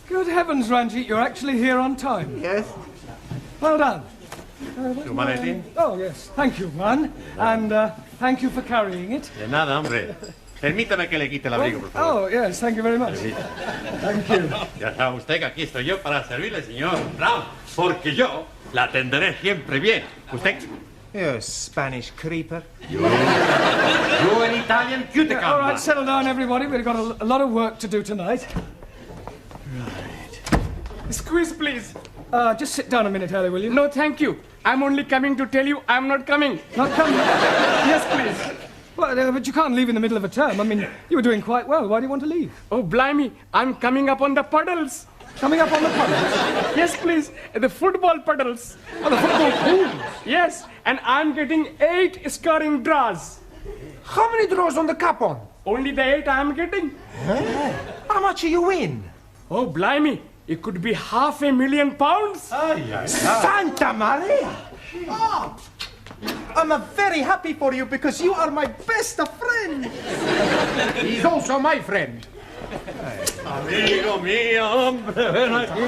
Good heavens, Ranjit, you're actually here on time. Yes. Well done. ¿Tu maletín? Oh, yes. Thank you, man. And thank you for carrying it. De nada, hombre. Permítame que le quite el abrigo, por favor. Oh, yes. Thank you very much. Thank you. Ya sabe usted que aquí estoy yo para servirle, señor Brown. Porque yo la atenderé siempre bien. ¿Usted? You Spanish creeper. You an Italian cuticum. All right, settle down, everybody. We've got a lot of work to do tonight. Squeeze, please. Just sit down a minute, Harry, will you? No, thank you. I'm only coming to tell you I'm not coming. Not coming? Yes, please. Well, but you can't leave in the middle of a term. I mean, you were doing quite well. Why do you want to leave? Oh, blimey. I'm coming up on the puddles. Coming up on the puddles? Yes, please. The football puddles. Oh, the football pools? Yes, and I'm getting 8 scoring draws. How many draws on the cup on? Only the 8 I'm getting. How much do you win? Oh, blimey. It could be £500,000. Santa Maria! Oh, I'm very happy for you because you are my best friend. He's also my friend. Amigo mío, hombre, ven aquí.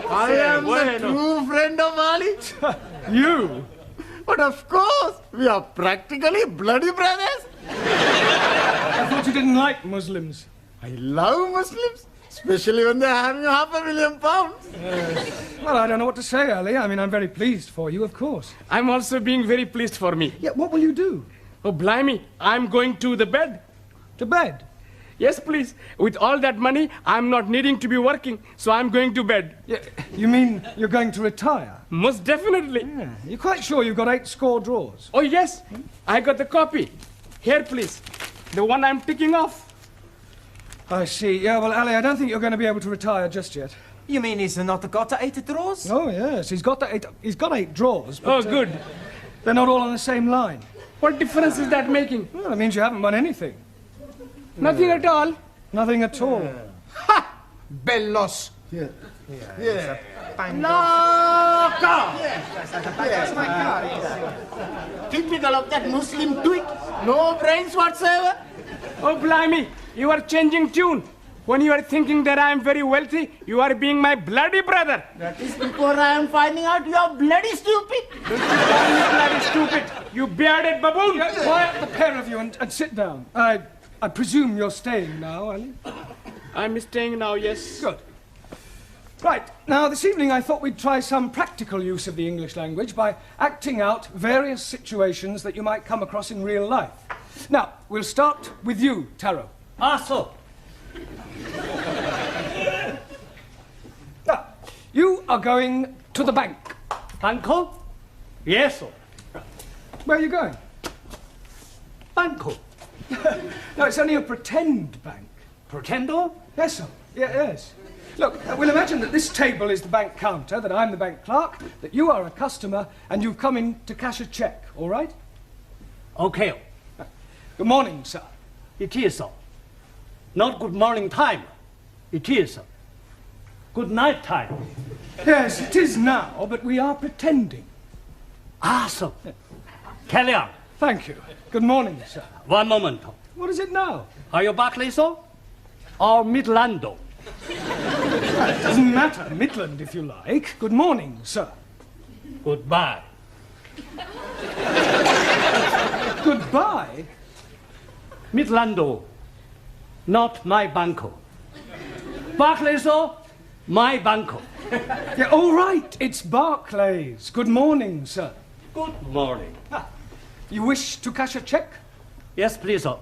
I am the true friend of Ali. You? But of course, we are practically bloody brothers. I thought you didn't like Muslims. I love Muslims, especially when they're having £500,000. Well, I don't know what to say, Ali. I mean, I'm very pleased for you, of course. I'm also being very pleased for me. Yeah, what will you do? Oh, blimey. I'm going to the bed. To bed? Yes, please. With all that money, I'm not needing to be working, so I'm going to bed. Yeah, you mean you're going to retire? Most definitely. Yeah. You're quite sure you've got 8 score draws? Oh, yes. I got the copy. Here, please. The one I'm ticking off. I see. Yeah, well, Ali, I don't think you're going to be able to retire just yet. You mean he's not got 8 draws? Oh, yes. He's got 8 draws. But, Oh, good. They're not all on the same line. What difference is that making? Well, that means you haven't won anything. Nothing at all. Nothing at all. Ha! Bellos. No! Typical of that Muslim twig. No brains whatsoever. Oh, blimey. You are changing tune. When you are thinking that I am very wealthy, you are being my bloody brother. That is before I am finding out you are bloody stupid. Don't you call me bloody stupid, you bearded baboon. Quiet, the pair of you, and sit down. I presume you're staying now, Ali? I'm staying now, yes. Good. Right, now this evening I thought we'd try some practical use of the English language by acting out various situations that you might come across in real life. Now, we'll start with you, Taro. So. Now, you are going to the bank. Banco? Yes, sir. Where are you going? Banco. No, it's only a pretend bank. Pretendo? Yes, sir. Yes. Look, we'll imagine that this table is the bank counter, that I'm the bank clerk, that you are a customer, and you've come in to cash a cheque, all right? Okay. Good morning, sir. It is, sir. Not good morning time. It is, sir. Good night time. Yes, it is now, but we are pretending. Sir. Carry on. Thank you. Good morning, sir. One moment. What is it now? Are you Barclay, sir? Or Midlando? It doesn't matter. Midland, if you like. Good morning, sir. Goodbye. Goodbye? Midlando. Not my banco. Barclay, sir? My banco. Yeah, all right. It's Barclays. Good morning, sir. Good morning. You wish to cash a cheque? Yes, please, sir.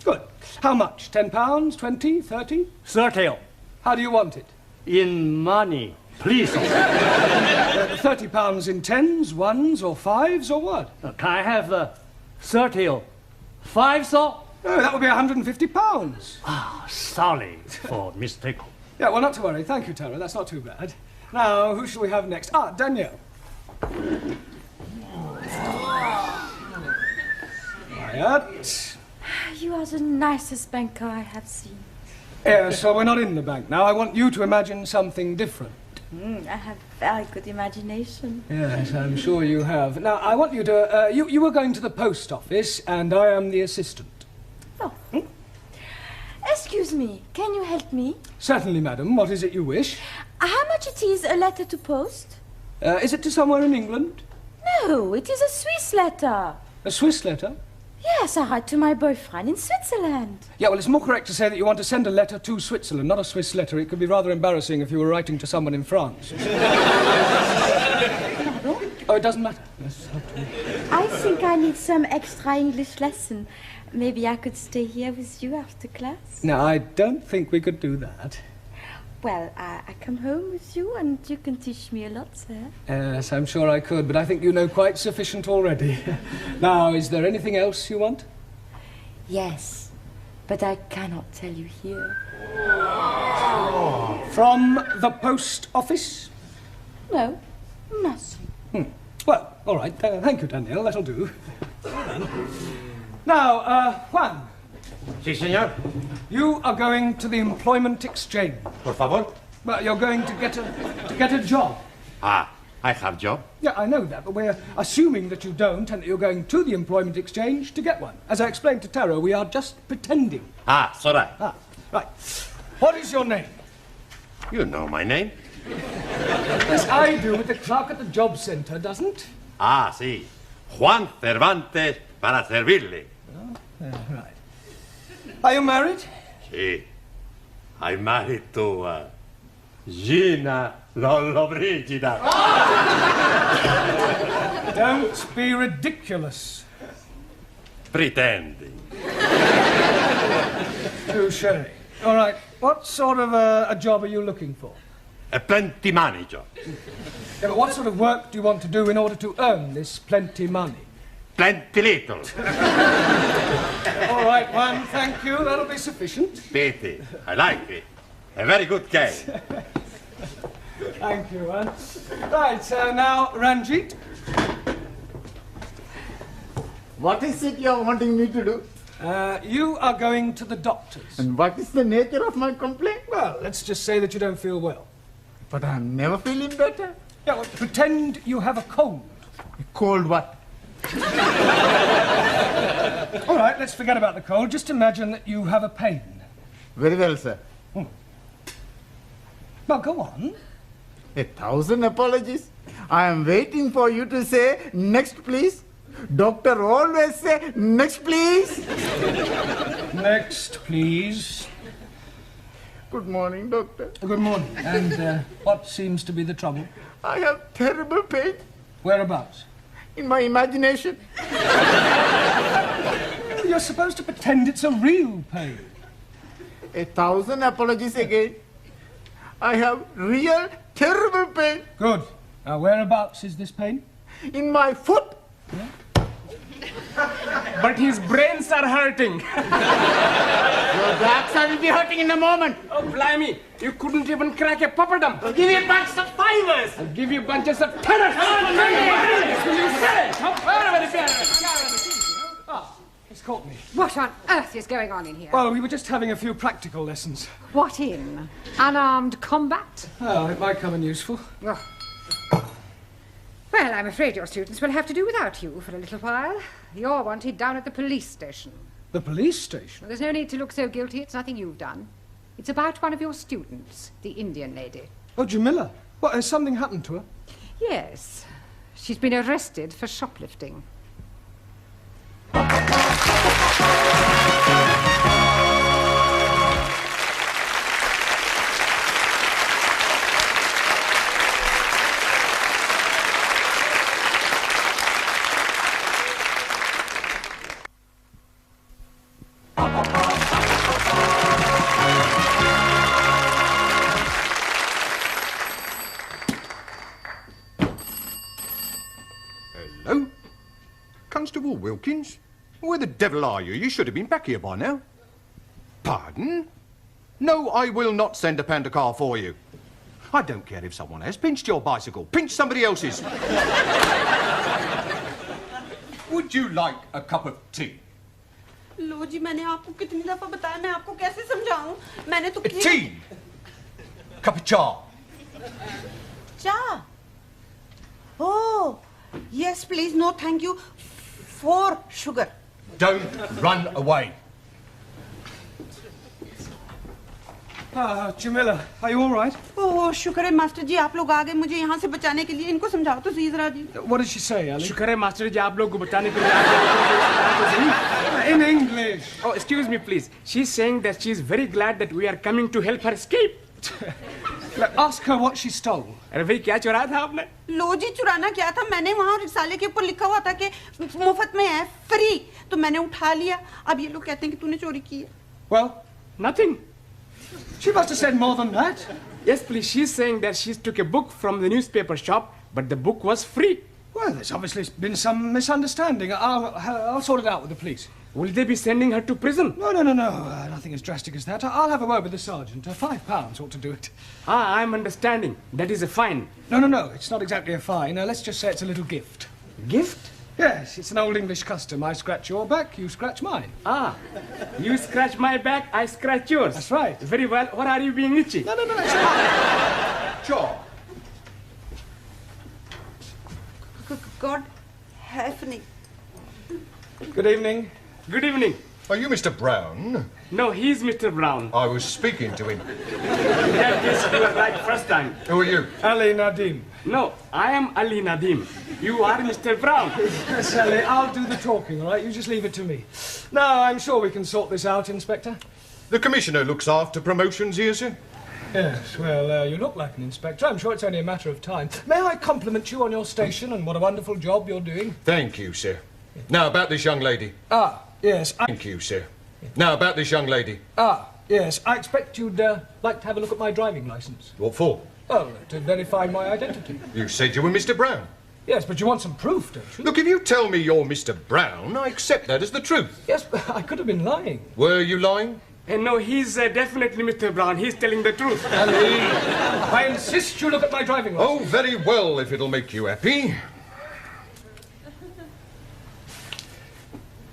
Good. How much? £10, 20, 30? 30. How do you want it? In money. Please, sir. £30 in tens, ones, or fives, or what? Can I have 30? 5, sir? Oh, that would be £150. Sorry for mistake. Yeah, well, not to worry. Thank you, Tara. That's not too bad. Now, who shall we have next? Danielle. Quiet. You are the nicest banker I have seen. So we're not in the bank now. I want you to imagine something different. I have very good imagination. Yes, I'm sure you have. Now, I want you to... you were going to the post office, and I am the assistant. Oh. Excuse me, can you help me? Certainly, madam. What is it you wish? How much it is a letter to post? Is it to somewhere in England? No, it is a Swiss letter. A Swiss letter? Yes, I write to my boyfriend in Switzerland. Yeah, well, it's more correct to say that you want to send a letter to Switzerland, not a Swiss letter. It could be rather embarrassing if you were writing to someone in France. Oh, it doesn't matter. I think I need some extra English lesson. Maybe I could stay here with you after class. No, I don't think we could do that. Well, I come home with you and you can teach me a lot, sir. Yes, I'm sure I could, but I think you know quite sufficient already. Now, is there anything else you want? Yes, but I cannot tell you here. From the post office? No, nothing. Well, all right. Thank you, Daniel. That'll do. Now, Juan, Sí, señor. you are going to the employment exchange. Por favor. Well, you're going to get a job. Ah, I have job. Yeah, I know that, but we're assuming that you don't and that you're going to the employment exchange to get one. As I explained to Taro, we are just pretending. Ah, sorry. Ah, right. What is your name? You know my name. Yes, I do, but the clerk at the job centre doesn't. Ah, sí. Juan Cervantes para servirle. Right. Are you married? Sí. I'm married to Gina Lollobrigida. Don't be ridiculous. Pretending. Touché. All right. What sort of a job are you looking for? A plenty money job. Yeah, but what sort of work do you want to do in order to earn this plenty money? Plenty little. All right, one, thank you. That'll be sufficient. Pity. I like it. A very good game. Thank you, one. Right, now, Ranjit. What is it you're wanting me to do? You are going to the doctor's. And what is the nature of my complaint? Well, let's just say that you don't feel well. But I'm never feeling better. Yeah, well, pretend you have a cold. Cold what? All right, let's forget about the cold. Just imagine that you have a pain. Very well, sir. Well, go on. 1,000 apologies. I am waiting for you to say, next please. Doctor always say, next please. Next, please. Good morning, doctor. Good morning. And what seems to be the trouble? I have terrible pain Whereabouts? in my imagination. You're supposed to pretend it's a real pain. 1,000 apologies again. I have real terrible pain Good. Now, whereabouts is this pain? in my foot. But his brains are hurting. Your backside will be hurting in a moment. Oh, blimey. You couldn't even crack a papadum. I'll give you a bunch of fivers. I'll give you bunches of tenors. It's caught me. What on earth is going on in here? Well, we were just having a few practical lessons. What in? Unarmed combat? Oh, it might come in useful. Oh. Well, I'm afraid your students will have to do without you for a little while. You're wanted down at the police station. The police station? Well, there's no need to look so guilty. It's nothing you've done. It's about one of your students, the Indian lady. Oh, Jamila. What, has something happened to her? Yes. She's been arrested for shoplifting. Hello? Constable Wilkins? Where the devil are you? You should have been back here by now. Pardon? No, I will not send a panda car for you. I don't care if someone has pinched your bicycle. Pinch somebody else's. Would you like a cup of tea? लो जी मैंने आपको कितनी दफा बताया मैं आपको कैसे समझाऊं मैंने तो Tea! Cup of cha. Cha? Oh, yes please, no thank you. 4 sugar. Don't run away. Jamila, are you all right? ओह शुक्र है मास्टर जी आप लोग आ गए मुझे यहाँ से बचाने के लिए इनको समझाओ तो सही जरा जी What did she say, Ali? शुक्र है मास्टर जी आप लोग को बताने के लिए आ गए। In English. Oh, excuse me, please. She's saying that she's very glad that we are coming to help her escape. Look, ask her what she stole. अरे भाई क्या चुराया था आपने? लो जी चुराना क्या था मैंने वहाँ रिसाले के ऊपर लिखा हुआ था कि मुफ्त में है फ्री तो मैंने उठा लिया अब ये लोग कहते हैं कि तूने चोरी की है Well, Nothing. she must have said more than that. Yes, please. She's saying that she took a book from the newspaper shop, but the book was free. Well, there's obviously been some misunderstanding. I'll sort it out with the police. Will they be sending her to prison? No. Nothing as drastic as that. I'll have a word with the sergeant. £5 ought to do it. Ah, I'm understanding. That is a fine. No. It's not exactly a fine. Let's just say it's a little gift. Gift? Yes, it's an old English custom. I scratch your back, you scratch mine. Ah, you scratch my back, I scratch yours. That's right. Very well. What are you being itchy? No, it's fine. John. God help me Good evening. Good evening. Are you Mr. Brown? No, he's Mr. Brown. I was speaking to him. Yes, you were right first time. Who are you? Ali Nadim. No, I am Ali Nadim. You are Mr. Brown. Yes, Ali, I'll do the talking, all right? You just leave it to me. Now, I'm sure we can sort this out, Inspector. The Commissioner looks after promotions here, sir. Yes, well, you look like an inspector. I'm sure it's only a matter of time. May I compliment you on your station and what a wonderful job you're doing? Thank you, sir. Now, about this young lady. Yes, Thank you, sir. Now, about this young lady. yes, I expect you'd like to have a look at my driving licence. What for? Oh, to verify my identity. You said you were Mr. Brown. Yes, but you want some proof, don't you? Look, if you tell me you're Mr. Brown, I accept that as the truth. Yes, but I could have been lying. Were you lying? No, he's definitely Mr. Brown. He's telling the truth. Ali, I insist you look at my driving licence. Oh, very well, if it'll make you happy.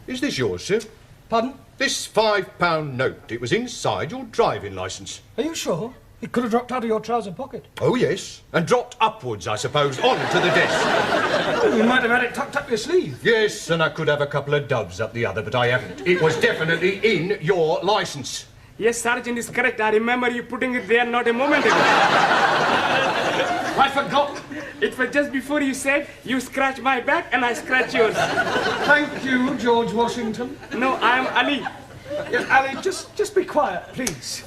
Is this yours, sir? Pardon? This £5 note, it was inside your driving licence. Are you sure? It could have dropped out of your trouser pocket. Oh, yes. And dropped upwards, I suppose, onto the desk. You might have had it tucked up your sleeve. Yes, and I could have a couple of doves up the other, but I haven't. It was definitely in your licence. Yes, Sergeant is correct. I remember you putting it there not a moment ago. I forgot. It was just before you said, you scratch my back and I scratch yours. Thank you, George Washington. No, I am Ali. Yes, Ali, just be quiet, please.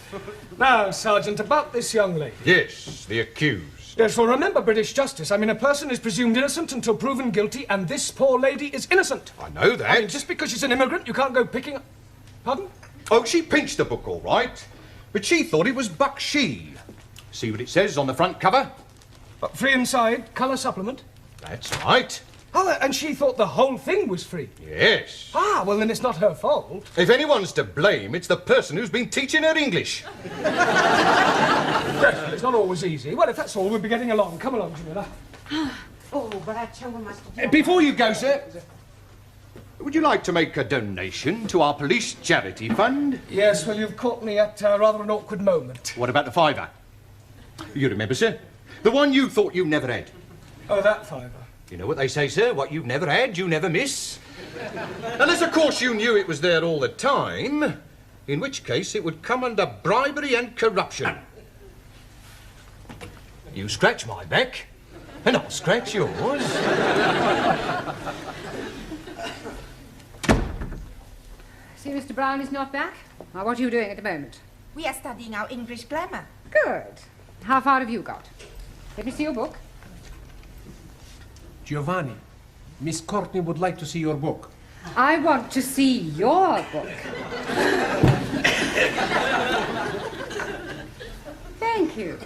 Now, Sergeant, about this young lady. Yes, the accused. Yes, well, remember British justice. I mean, a person is presumed innocent until proven guilty, and this poor lady is innocent. I know that. I mean, just because she's an immigrant, you can't go picking up... Pardon? Oh, she pinched the book all right, but she thought it was Bakshi. See what it says on the front cover? Free inside, colour supplement. That's right. Oh, and she thought the whole thing was free. Yes. Ah, well, then it's not her fault. If anyone's to blame, it's the person who's been teaching her English. Yes, it's not always easy. Well, if that's all, we'll be getting along. Come along, Jamila. Oh, बड़ा अच्छा हुआ master ji Before you go, sir, would you like to make a donation to our police charity fund? Yes, well, you've caught me at rather an awkward moment. What about the £5? You remember, sir? The one you thought you never had. Oh, that £5. You know what they say, sir? What you've never had, you never miss. Unless, of course, you knew it was there all the time, in which case it would come under bribery and corruption. You scratch my back, and I'll scratch yours. See, Mr. Brown is not back. Now, what are you doing at the moment? We are studying our English grammar. Good. How far have you got? Let me see your book. Giovanni, Miss Courtney would like to see your book. I want to see your book. Thank you.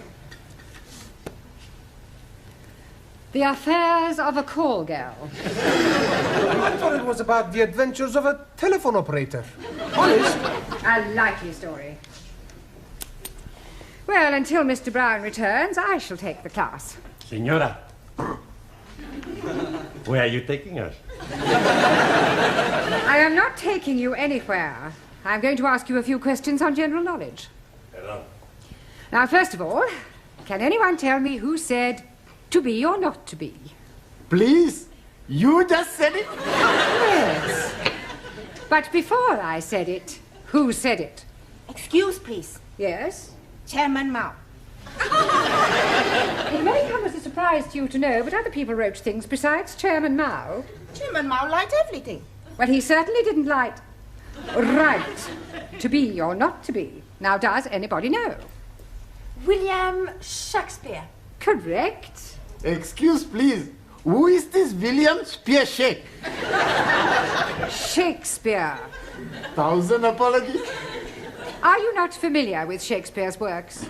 The Affairs of a Call Girl. I thought it was about the adventures of a telephone operator. Honest. A likely story. Well, until Mr. Brown returns, I shall take the class. Señora, where are you taking us? I am not taking you anywhere. I'm going to ask you a few questions on general knowledge. Hello. Now, first of all, can anyone tell me who said to be or not to be? Please, you just said it. Yes. But before I said it, who said it? Excuse, please. Yes? Chairman Mao. It may come as a surprise to you to know, but other people wrote things besides Chairman Mao. Chairman Mao liked everything. Well, he certainly didn't like right to be or not to be. Now, does anybody know? William Shakespeare. Correct. Excuse, please. Who is this William Spearshake? Shakespeare. 1,000 apologies. Are you not familiar with Shakespeare's works?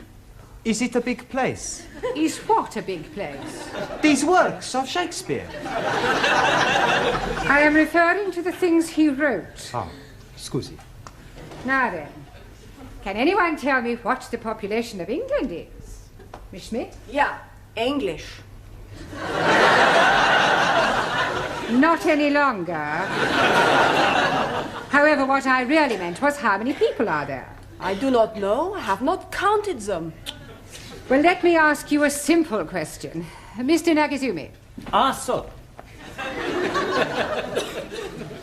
Is it a big place? Is what a big place? These works of Shakespeare. I am referring to the things he wrote. Ah, scusi. Now then, can anyone tell me what the population of England is? Miss Schmidt? Yeah, English. Not any longer. However, what I really meant was how many people are there? I do not know. I have not counted them. Well, let me ask you a simple question. Mr. Nagazumi. Ah, sir.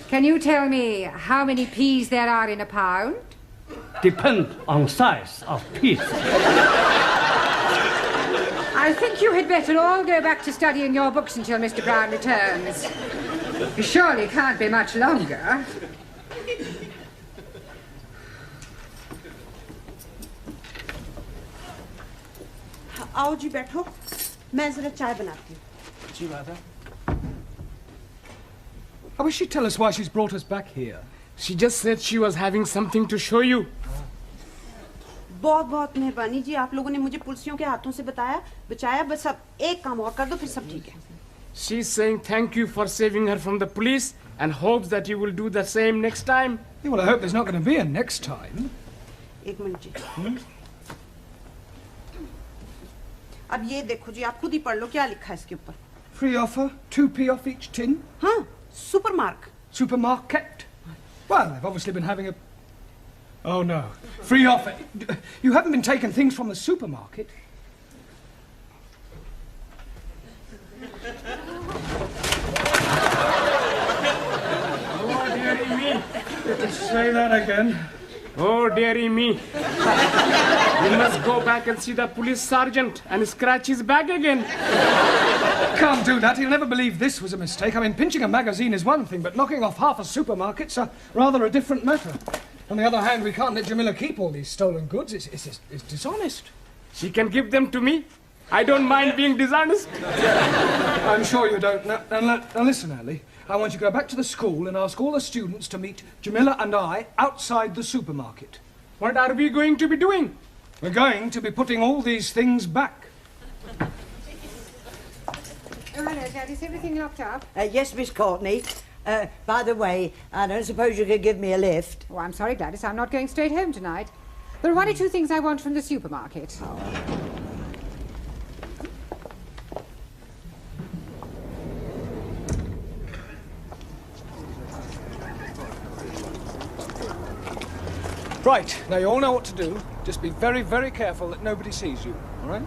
Can you tell me how many peas there are in a pound? Depend on size of piece. I think you had better all go back to studying your books until Mr. Brown returns. He surely can't be much longer. आओ जी बैठो मैं जरा चाय बनाती हूँ जी Radha. How will she tell us why she's brought us back here? She just said she was having something to show you. बहुत बहुत मेहरबानी जी आप लोगों ने मुझे पुलिसियों के हाथों से बचाया बस अब एक काम और कर दो फिर सब ठीक है She's saying thank you for saving her from the police and hopes that you will do the same next time. Yeah, well, I hope there's not going to be a next time. एक minute जी अब ये देखो जी आप खुद ही पढ़ लो क्या लिखा है इसके ऊपर Free offer, 2p off each tin. हाँ सुपरमार्क Supermarket. Well, they've obviously been having a... Oh, no. Free offer. You haven't been taking things from the supermarket. Oh, dearie me. Say that again. Oh, dearie me. You must go back and see the police sergeant and scratch his back again. Can't do that. He'll never believe this was a mistake. I mean, pinching a magazine is one thing, but knocking off half a supermarket's rather a different matter. On the other hand, we can't let Jamila keep all these stolen goods. It's dishonest. She can give them to me. I don't mind being dishonest. I'm sure you don't. Now listen, Ellie. I want you to go back to the school and ask all the students to meet Jamila and I outside the supermarket. What are we going to be doing? We're going to be putting all these things back. Oh, hello, Dad. Is everything locked up? Yes, Miss Courtney. By the way, I don't suppose you could give me a lift. Oh, I'm sorry, Gladys. I'm not going straight home tonight. There are one or two things I want from the supermarket. Right, now you all know what to do. Just be very, very careful that nobody sees you, all right?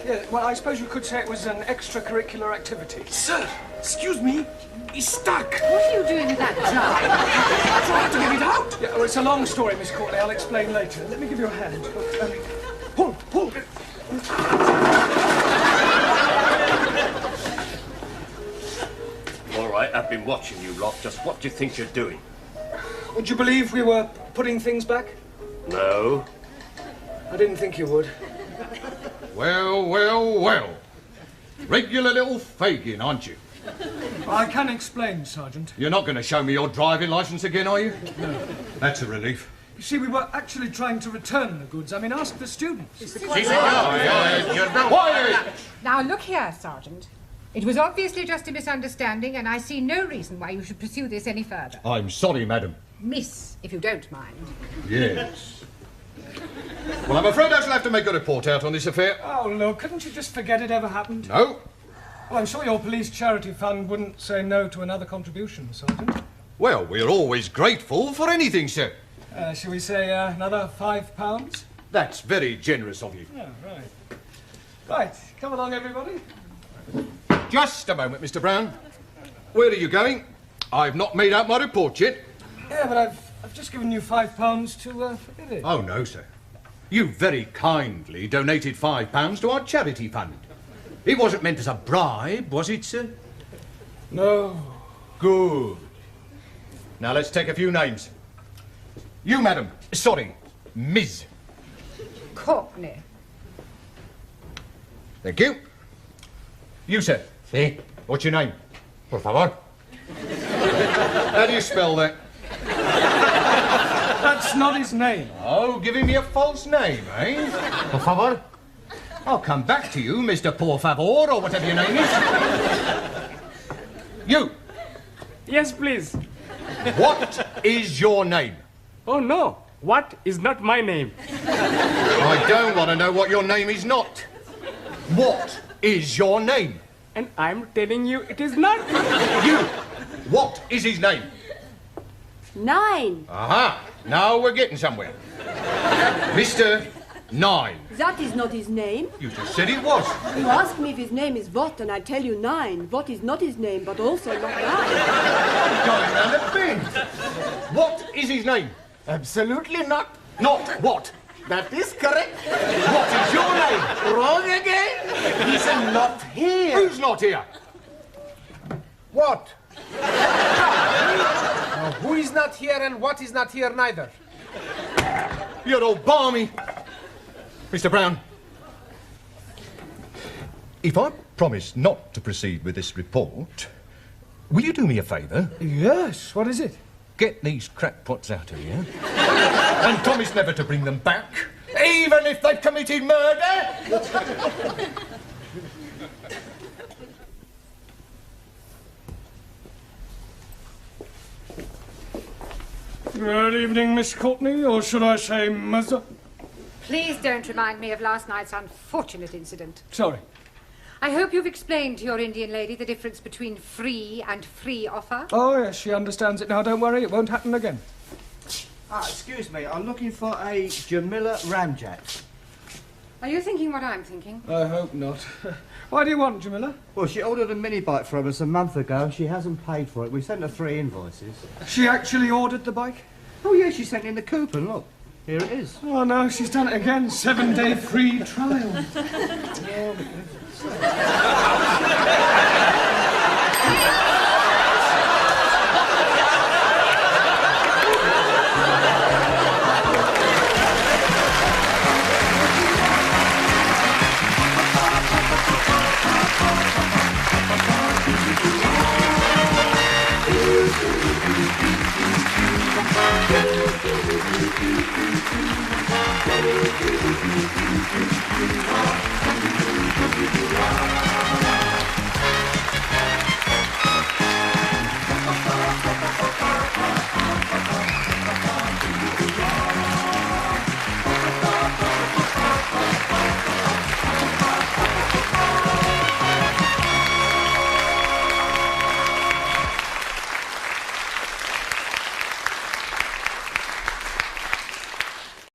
Yeah, well, I suppose you could say it was an extracurricular activity. Sir, excuse me. He's stuck. What are you doing with that jar? Trying to get it out. Yeah, well, it's a long story, Miss Courtney. I'll explain later. Let me give you a hand. Pull. All right, I've been watching you lot. Just what do you think you're doing? Would you believe we were putting things back? No. I didn't think you would. Well. Regular little Fagin, aren't you? I can explain, Sergeant. You're not going to show me your driving licence again, are you? No. That's a relief. You see, we were actually trying to return the goods. I mean, ask the students. Now, look here, Sergeant. It was obviously just a misunderstanding, and I see no reason why you should pursue this any further. I'm sorry, madam. Miss, if you don't mind. Yes. Well, I'm afraid I shall have to make a report out on this affair. Oh, look, couldn't you just forget it ever happened? No. Well, I'm sure your police charity fund wouldn't say no to another contribution, Sergeant. Well, we're always grateful for anything, sir. Shall we say another £5? That's very generous of you. Yeah, right. Right, come along, everybody. Just a moment, Mr. Brown. Where are you going? I've not made out my report yet. Yeah, but I've just given you £5 to forget it. Oh, no, sir. You very kindly donated £5 to our charity fund. It wasn't meant as a bribe, was it, sir? No. Good. Now, let's take a few names. You, madam. Sorry, Ms. Courtney. Thank you. You, sir. Sí. What's your name? Por favor. How do you spell that? That's not his name. Oh, giving me a false name, eh? Por favor. I'll come back to you, Mr. Por Favor, or whatever your name is. You. Yes, please. What is your name? Oh, no. What is not my name? I don't want to know what your name is not. What is your name? And I'm telling you it is not. You. What is his name? 9. Aha. Now we're getting somewhere. Mr. 9. That is not his name. You just said it was. You ask me if his name is what, and I tell you 9. What is not his name, but also not 9. Going round a bend. What is his name? Absolutely not. Not what? That is correct. What is your name? Wrong again. He's not here. Who's not here? What? Now, who is not here and what is not here neither? You're all balmy. Mr. Brown, if I promise not to proceed with this report, will you do me a favour? Yes, what is it? Get these crackpots out of here and promise never to bring them back, even if they've committed murder. Good evening, Miss Courtney, or should I say Mother? Please don't remind me of last night's unfortunate incident. Sorry. I hope you've explained to your Indian lady the difference between free and free offer. Oh, yes, she understands it now. Don't worry, it won't happen again. Excuse me, I'm looking for a Jamila Ramjet. Are you thinking what I'm thinking? I hope not. Why do you want, Jamila? Well, she ordered a mini bike from us a month ago and she hasn't paid for it. We sent her 3 invoices. She actually ordered the bike? Oh, yeah, she sent in the coupon, look. Here it is. Oh, no, she's done it again. 7-day free trial. Thank you.